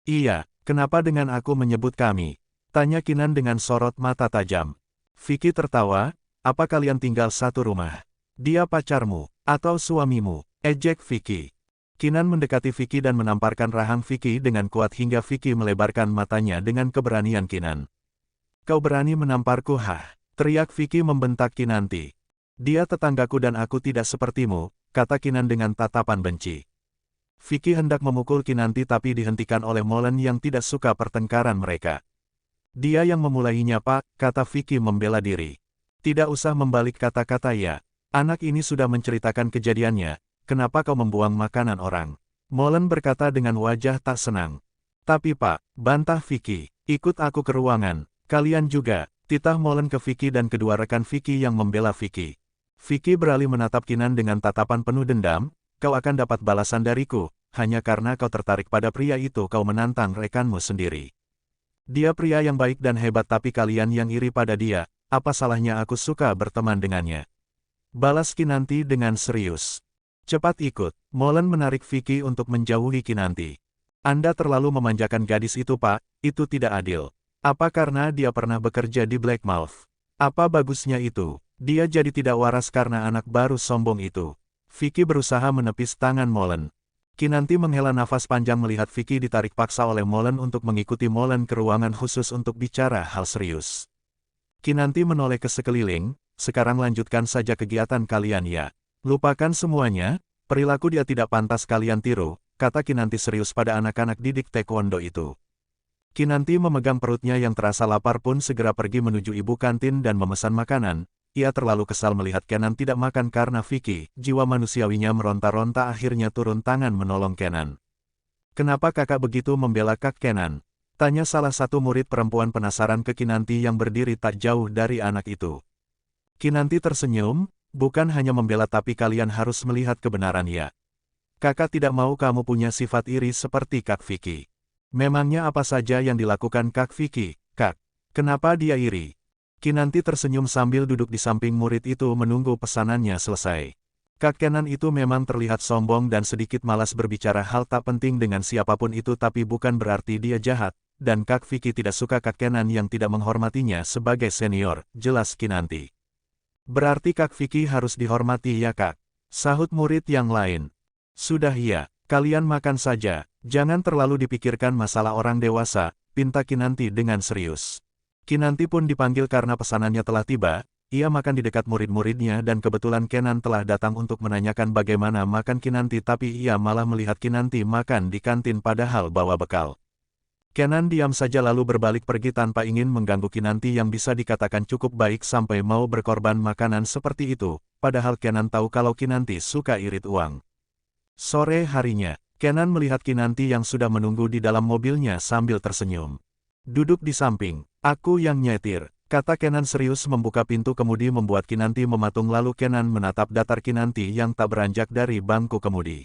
Iya, kenapa dengan aku menyebut kami? Tanya Kinan dengan sorot mata tajam. Vicky tertawa, apa kalian tinggal satu rumah? Dia pacarmu, atau suamimu? Ejek Vicky. Kinan mendekati Vicky dan menamparkan rahang Vicky dengan kuat hingga Vicky melebarkan matanya dengan keberanian Kinan. Kau berani menamparku, hah? Teriak Vicky membentak Kinanti. Dia tetanggaku dan aku tidak sepertimu, kata Kinan dengan tatapan benci. Vicky hendak memukul Kinanti tapi dihentikan oleh Molen yang tidak suka pertengkaran mereka. Dia yang memulainya, Pak, kata Vicky membela diri. Tidak usah membalik kata-kata ya. Anak ini sudah menceritakan kejadiannya, kenapa kau membuang makanan orang? Molen berkata dengan wajah tak senang. Tapi Pak, bantah Vicky, ikut aku ke ruangan, kalian juga, titah Molen ke Vicky dan kedua rekan Vicky yang membela Vicky. Vicky beralih menatap Kinan dengan tatapan penuh dendam, kau akan dapat balasan dariku, hanya karena kau tertarik pada pria itu kau menantang rekanmu sendiri. Dia pria yang baik dan hebat tapi kalian yang iri pada dia, apa salahnya aku suka berteman dengannya? Balas Kinanti dengan serius. Cepat ikut, Molen menarik Vicky untuk menjauhi Kinanti. Anda terlalu memanjakan gadis itu, Pak, itu tidak adil. Apa karena dia pernah bekerja di Blackmouth? Apa bagusnya itu? Dia jadi tidak waras karena anak baru sombong itu. Vicky berusaha menepis tangan Molen. Kinanti menghela nafas panjang melihat Vicky ditarik paksa oleh Molen untuk mengikuti Molen ke ruangan khusus untuk bicara hal serius. Kinanti menoleh ke sekeliling, sekarang lanjutkan saja kegiatan kalian ya. Lupakan semuanya, perilaku dia tidak pantas kalian tiru, kata Kinanti serius pada anak-anak didik taekwondo itu. Kinanti memegang perutnya yang terasa lapar pun segera pergi menuju ibu kantin dan memesan makanan. Ia terlalu kesal melihat Kenan tidak makan karena Vicky, jiwa manusiawinya meronta-ronta akhirnya turun tangan menolong Kenan. Kenapa kakak begitu membela Kak Kenan? Tanya salah satu murid perempuan penasaran ke Kinanti yang berdiri tak jauh dari anak itu. Kinanti tersenyum, bukan hanya membela tapi kalian harus melihat kebenaran ya. Kakak tidak mau kamu punya sifat iri seperti Kak Vicky. Memangnya apa saja yang dilakukan Kak Vicky, Kak? Kenapa dia iri? Kinanti tersenyum sambil duduk di samping murid itu menunggu pesanannya selesai. Kak Kenan itu memang terlihat sombong dan sedikit malas berbicara hal tak penting dengan siapapun itu tapi bukan berarti dia jahat, dan Kak Vicky tidak suka Kak Kenan yang tidak menghormatinya sebagai senior, jelas Kinanti. Berarti Kak Vicky harus dihormati ya Kak, sahut murid yang lain. Sudah ya, kalian makan saja, jangan terlalu dipikirkan masalah orang dewasa, pinta Kinanti dengan serius. Kinanti pun dipanggil karena pesanannya telah tiba, ia makan di dekat murid-muridnya dan kebetulan Kenan telah datang untuk menanyakan bagaimana makan Kinanti tapi ia malah melihat Kinanti makan di kantin padahal bawa bekal. Kenan diam saja lalu berbalik pergi tanpa ingin mengganggu Kinanti yang bisa dikatakan cukup baik sampai mau berkorban makanan seperti itu, padahal Kenan tahu kalau Kinanti suka irit uang. Sore harinya, Kenan melihat Kinanti yang sudah menunggu di dalam mobilnya sambil tersenyum. Duduk di samping, aku yang nyetir, kata Kenan serius membuka pintu kemudi membuat Kinanti mematung lalu Kenan menatap datar Kinanti yang tak beranjak dari bangku kemudi.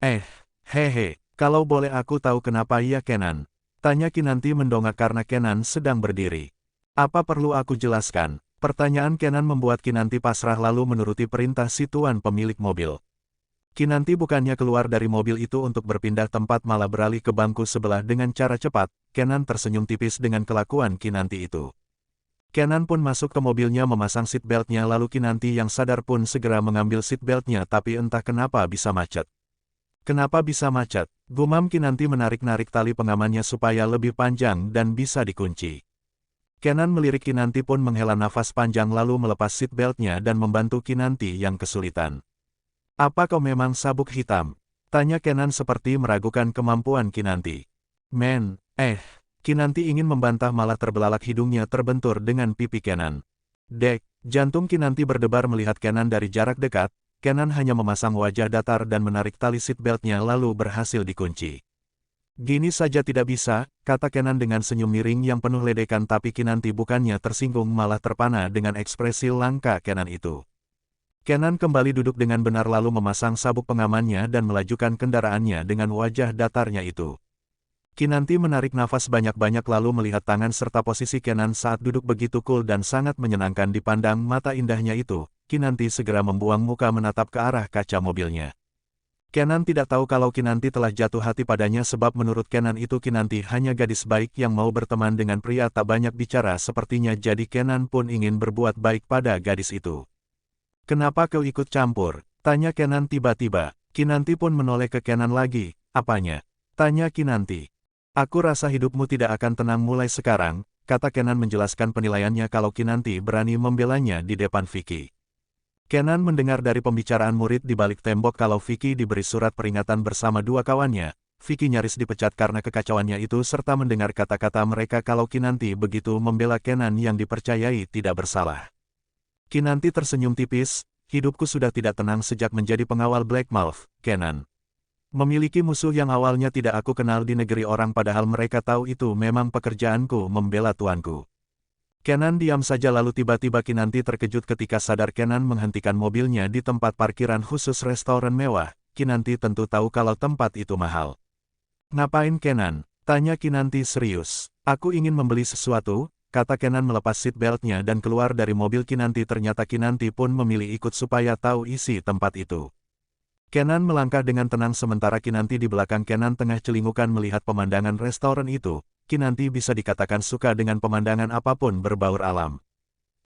Hehe, kalau boleh aku tahu kenapa ya Kenan? Tanya Kinanti mendongak karena Kenan sedang berdiri. Apa perlu aku jelaskan? Pertanyaan Kenan membuat Kinanti pasrah lalu menuruti perintah si tuan pemilik mobil. Kinanti bukannya keluar dari mobil itu untuk berpindah tempat malah beralih ke bangku sebelah dengan cara cepat, Kenan tersenyum tipis dengan kelakuan Kinanti itu. Kenan pun masuk ke mobilnya memasang seatbeltnya lalu Kinanti yang sadar pun segera mengambil seatbeltnya tapi entah kenapa bisa macet. Kenapa bisa macet? Gumam Kinanti menarik-narik tali pengamannya supaya lebih panjang dan bisa dikunci. Kenan melirik Kinanti pun menghela nafas panjang lalu melepas seatbeltnya dan membantu Kinanti yang kesulitan. Apa kau memang sabuk hitam? Tanya Kenan seperti meragukan kemampuan Kinanti. Kinanti ingin membantah malah terbelalak hidungnya terbentur dengan pipi Kenan. Dek, jantung Kinanti berdebar melihat Kenan dari jarak dekat, Kenan hanya memasang wajah datar dan menarik tali seatbeltnya lalu berhasil dikunci. Gini saja tidak bisa, kata Kenan dengan senyum miring yang penuh ledekan tapi Kinanti bukannya tersinggung malah terpana dengan ekspresi langka Kenan itu. Kenan kembali duduk dengan benar lalu memasang sabuk pengamannya dan melajukan kendaraannya dengan wajah datarnya itu. Kinanti menarik nafas banyak-banyak lalu melihat tangan serta posisi Kenan saat duduk begitu cool dan sangat menyenangkan dipandang mata indahnya itu. Kinanti segera membuang muka menatap ke arah kaca mobilnya. Kenan tidak tahu kalau Kinanti telah jatuh hati padanya sebab menurut Kenan itu Kinanti hanya gadis baik yang mau berteman dengan pria tak banyak bicara sepertinya jadi Kenan pun ingin berbuat baik pada gadis itu. Kenapa kau ikut campur? Tanya Kenan tiba-tiba. Kinanti pun menoleh ke Kenan lagi. Apanya? Tanya Kinanti. Aku rasa hidupmu tidak akan tenang mulai sekarang, kata Kenan menjelaskan penilaiannya kalau Kinanti berani membelanya di depan Vicky. Kenan mendengar dari pembicaraan murid di balik tembok kalau Vicky diberi surat peringatan bersama dua kawannya. Vicky nyaris dipecat karena kekacauannya itu serta mendengar kata-kata mereka kalau Kinanti begitu membela Kenan yang dipercayai tidak bersalah. Kinanti tersenyum tipis, hidupku sudah tidak tenang sejak menjadi pengawal Blackmouth, Kenan. Memiliki musuh yang awalnya tidak aku kenal di negeri orang padahal mereka tahu itu memang pekerjaanku membela tuanku. Kenan diam saja lalu tiba-tiba Kinanti terkejut ketika sadar Kenan menghentikan mobilnya di tempat parkiran khusus restoran mewah. Kinanti tentu tahu kalau tempat itu mahal. Ngapain Kenan? Tanya Kinanti serius. Aku ingin membeli sesuatu, kata Kenan melepas seatbeltnya dan keluar dari mobil Kinanti. Ternyata Kinanti pun memilih ikut supaya tahu isi tempat itu. Kenan melangkah dengan tenang sementara Kinanti di belakang Kenan tengah celingukan melihat pemandangan restoran itu. Kinanti bisa dikatakan suka dengan pemandangan apapun berbaur alam.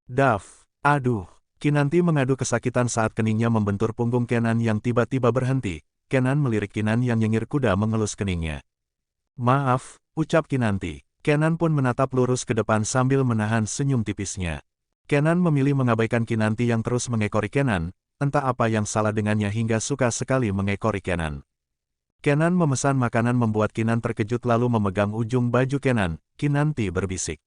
Daf, aduh, Kinanti mengadu kesakitan saat keningnya membentur punggung Kenan yang tiba-tiba berhenti. Kenan melirik Kinan yang nyengir kuda mengelus keningnya. Maaf, ucap Kinanti. Kenan pun menatap lurus ke depan sambil menahan senyum tipisnya. Kenan memilih mengabaikan Kinanti yang terus mengekori Kenan, entah apa yang salah dengannya hingga suka sekali mengekori Kenan. Kenan memesan makanan membuat Kinan terkejut lalu memegang ujung baju Kenan. Kinanti berbisik.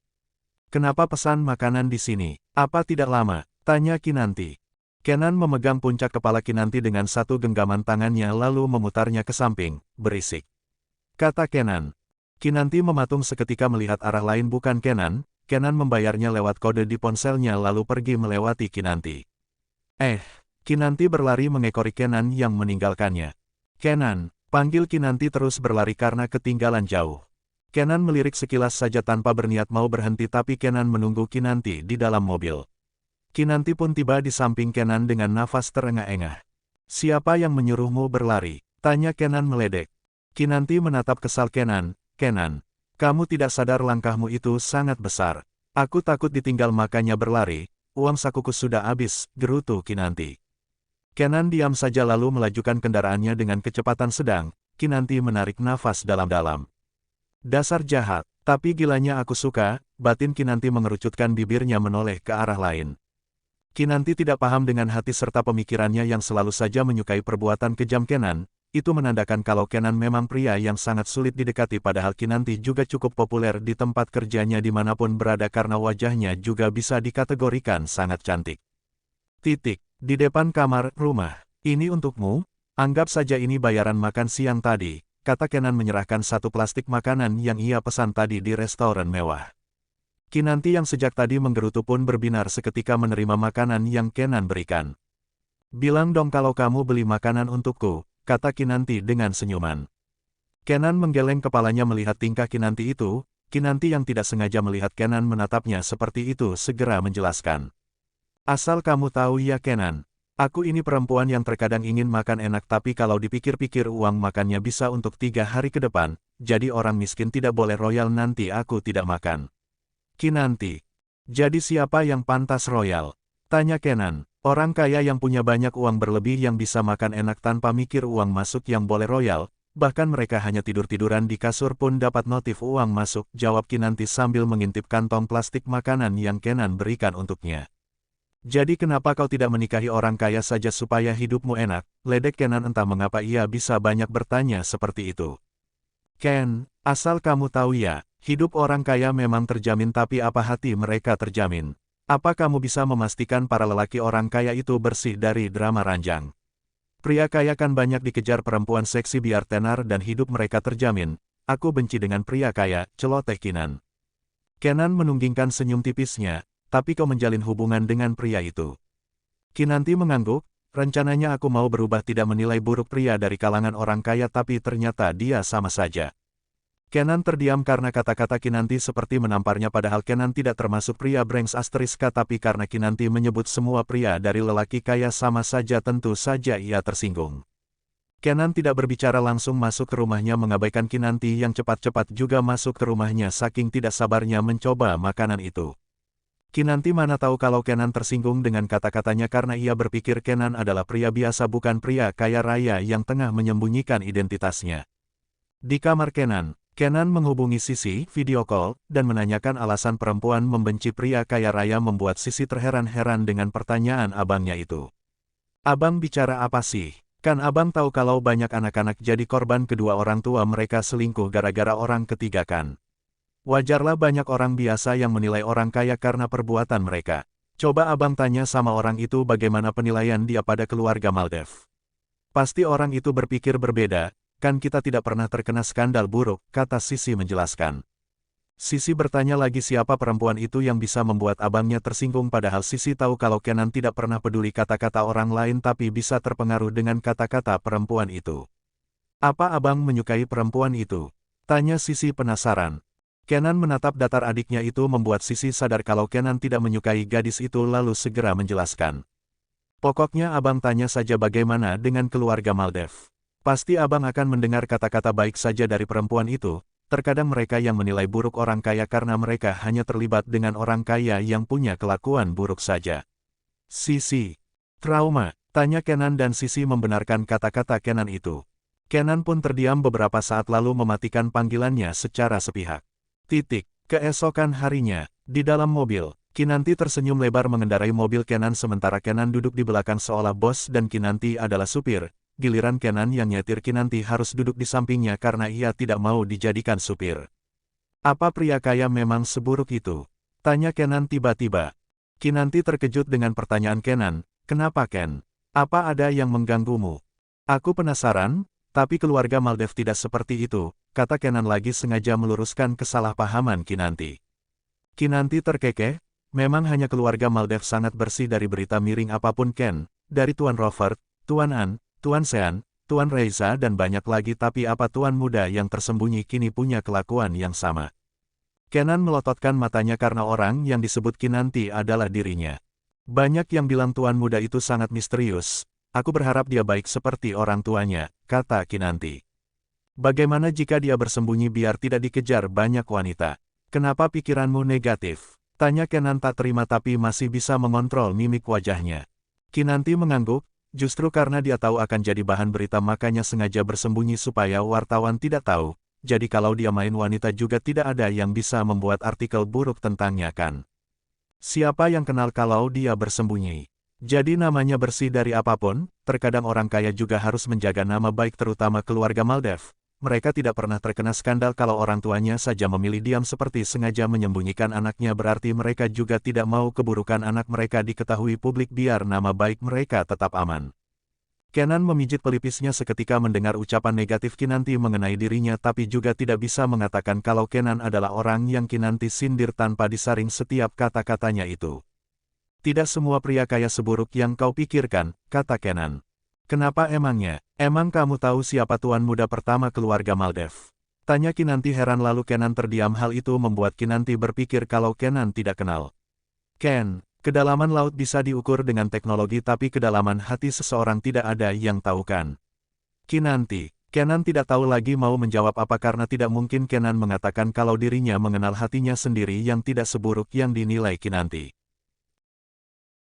Kenapa pesan makanan di sini? Apa tidak lama? Tanya Kinanti. Kenan memegang puncak kepala Kinanti dengan satu genggaman tangannya lalu memutarnya ke samping, berisik. Kata Kenan. Kinanti mematung seketika melihat arah lain bukan Kenan. Kenan membayarnya lewat kode di ponselnya lalu pergi melewati Kinanti. Kinanti berlari mengekori Kenan yang meninggalkannya. Kenan. Panggil Kinanti terus berlari karena ketinggalan jauh. Kenan melirik sekilas saja tanpa berniat mau berhenti tapi Kenan menunggu Kinanti di dalam mobil. Kinanti pun tiba di samping Kenan dengan nafas terengah-engah. Siapa yang menyuruhmu berlari? Tanya Kenan meledek. Kinanti menatap kesal Kenan. Kenan, kamu tidak sadar langkahmu itu sangat besar. Aku takut ditinggal makanya berlari, uang sakuku sudah habis, gerutu Kinanti. Kenan diam saja lalu melajukan kendaraannya dengan kecepatan sedang. Kinanti menarik nafas dalam-dalam. Dasar jahat, tapi gilanya aku suka, batin Kinanti mengerucutkan bibirnya menoleh ke arah lain. Kinanti tidak paham dengan hati serta pemikirannya yang selalu saja menyukai perbuatan kejam Kenan. Itu menandakan kalau Kenan memang pria yang sangat sulit didekati padahal Kinanti juga cukup populer di tempat kerjanya dimanapun berada karena wajahnya juga bisa dikategorikan sangat cantik. Di depan kamar, rumah. Ini untukmu, anggap saja ini bayaran makan siang tadi, kata Kenan menyerahkan satu plastik makanan yang ia pesan tadi di restoran mewah. Kinanti yang sejak tadi menggerutu pun berbinar seketika menerima makanan yang Kenan berikan. Bilang dong kalau kamu beli makanan untukku, kata Kinanti dengan senyuman. Kenan menggeleng kepalanya melihat tingkah Kinanti itu. Kinanti yang tidak sengaja melihat Kenan menatapnya seperti itu segera menjelaskan. Asal kamu tahu ya Kenan, aku ini perempuan yang terkadang ingin makan enak tapi kalau dipikir-pikir uang makannya bisa untuk 3 hari ke depan, jadi orang miskin tidak boleh royal nanti aku tidak makan. Kinanti, jadi siapa yang pantas royal? Tanya Kenan, orang kaya yang punya banyak uang berlebih yang bisa makan enak tanpa mikir uang masuk yang boleh royal, bahkan mereka hanya tidur-tiduran di kasur pun dapat notif uang masuk, jawab Kinanti sambil mengintip kantong plastik makanan yang Kenan berikan untuknya. Jadi kenapa kau tidak menikahi orang kaya saja supaya hidupmu enak? Ledek Kenan entah mengapa ia bisa banyak bertanya seperti itu. Ken, asal kamu tahu ya, hidup orang kaya memang terjamin tapi apa hati mereka terjamin? Apa kamu bisa memastikan para lelaki orang kaya itu bersih dari drama ranjang? Pria kaya kan banyak dikejar perempuan seksi biar tenar dan hidup mereka terjamin. Aku benci dengan pria kaya, celoteh Kinan. Kenan menunggingkan senyum tipisnya. Tapi kau menjalin hubungan dengan pria itu. Kinanti mengangguk, rencananya aku mau berubah tidak menilai buruk pria dari kalangan orang kaya tapi ternyata dia sama saja. Kenan terdiam karena kata-kata Kinanti seperti menamparnya padahal Kenan tidak termasuk pria brengsek asteriska tapi karena Kinanti menyebut semua pria dari lelaki kaya sama saja tentu saja ia tersinggung. Kenan tidak berbicara langsung masuk ke rumahnya mengabaikan Kinanti yang cepat-cepat juga masuk ke rumahnya saking tidak sabarnya mencoba makanan itu. Kinanti mana tahu kalau Kenan tersinggung dengan kata-katanya karena ia berpikir Kenan adalah pria biasa bukan pria kaya raya yang tengah menyembunyikan identitasnya. Di kamar Kenan, Kenan menghubungi Sisi video call dan menanyakan alasan perempuan membenci pria kaya raya membuat Sisi terheran-heran dengan pertanyaan abangnya itu. Abang bicara apa sih? Kan abang tahu kalau banyak anak-anak jadi korban kedua orang tua mereka selingkuh gara-gara orang ketiga kan? Wajarlah banyak orang biasa yang menilai orang kaya karena perbuatan mereka. Coba abang tanya sama orang itu bagaimana penilaian dia pada keluarga Maldev. Pasti orang itu berpikir berbeda, kan kita tidak pernah terkena skandal buruk, kata Sisi menjelaskan. Sisi bertanya lagi siapa perempuan itu yang bisa membuat abangnya tersinggung padahal Sisi tahu kalau Kenan tidak pernah peduli kata-kata orang lain tapi bisa terpengaruh dengan kata-kata perempuan itu. Apa abang menyukai perempuan itu? Tanya Sisi penasaran. Kenan menatap datar adiknya itu membuat Sisi sadar kalau Kenan tidak menyukai gadis itu lalu segera menjelaskan. Pokoknya abang tanya saja bagaimana dengan keluarga Maldev. Pasti abang akan mendengar kata-kata baik saja dari perempuan itu. Terkadang mereka yang menilai buruk orang kaya karena mereka hanya terlibat dengan orang kaya yang punya kelakuan buruk saja. Sisi. Trauma, tanya Kenan dan Sisi membenarkan kata-kata Kenan itu. Kenan pun terdiam beberapa saat lalu mematikan panggilannya secara sepihak. Keesokan harinya, di dalam mobil, Kinanti tersenyum lebar mengendarai mobil Kenan sementara Kenan duduk di belakang seolah bos dan Kinanti adalah supir. Giliran Kenan yang nyetir Kinanti harus duduk di sampingnya karena ia tidak mau dijadikan supir. Apa pria kaya memang seburuk itu? Tanya Kenan tiba-tiba. Kinanti terkejut dengan pertanyaan Kenan, kenapa Ken? Apa ada yang mengganggumu? Aku penasaran, tapi keluarga Maldev tidak seperti itu, kata Kenan lagi sengaja meluruskan kesalahpahaman Kinanti. Kinanti terkekeh, memang hanya keluarga Maldev sangat bersih dari berita miring apapun Ken, dari Tuan Robert, Tuan An, Tuan Sean, Tuan Reza dan banyak lagi tapi apa tuan muda yang tersembunyi kini punya kelakuan yang sama. Kenan melototkan matanya karena orang yang disebut Kinanti adalah dirinya. Banyak yang bilang tuan muda itu sangat misterius, aku berharap dia baik seperti orang tuanya, kata Kinanti. Bagaimana jika dia bersembunyi biar tidak dikejar banyak wanita? Kenapa pikiranmu negatif? Tanya Kenan tak terima tapi masih bisa mengontrol mimik wajahnya. Kinanti mengangguk. Justru karena dia tahu akan jadi bahan berita makanya sengaja bersembunyi supaya wartawan tidak tahu, jadi kalau dia main wanita juga tidak ada yang bisa membuat artikel buruk tentangnya kan. Siapa yang kenal kalau dia bersembunyi? Jadi namanya bersih dari apapun, terkadang orang kaya juga harus menjaga nama baik terutama keluarga Maldev. Mereka tidak pernah terkena skandal kalau orang tuanya saja memilih diam seperti sengaja menyembunyikan anaknya berarti mereka juga tidak mau keburukan anak mereka diketahui publik biar nama baik mereka tetap aman. Kenan memijit pelipisnya seketika mendengar ucapan negatif Kinanti mengenai dirinya tapi juga tidak bisa mengatakan kalau Kenan adalah orang yang Kinanti sindir tanpa disaring setiap kata-katanya itu. Tidak semua pria kaya seburuk yang kau pikirkan, kata Kenan. Kenapa emangnya? Emang kamu tahu siapa tuan muda pertama keluarga Maldev? Tanya Kinanti heran lalu Kenan terdiam hal itu membuat Kinanti berpikir kalau Kenan tidak kenal. Ken, kedalaman laut bisa diukur dengan teknologi tapi kedalaman hati seseorang tidak ada yang tahu kan? Kinanti, Kenan tidak tahu lagi mau menjawab apa karena tidak mungkin Kenan mengatakan kalau dirinya mengenal hatinya sendiri yang tidak seburuk yang dinilai Kinanti.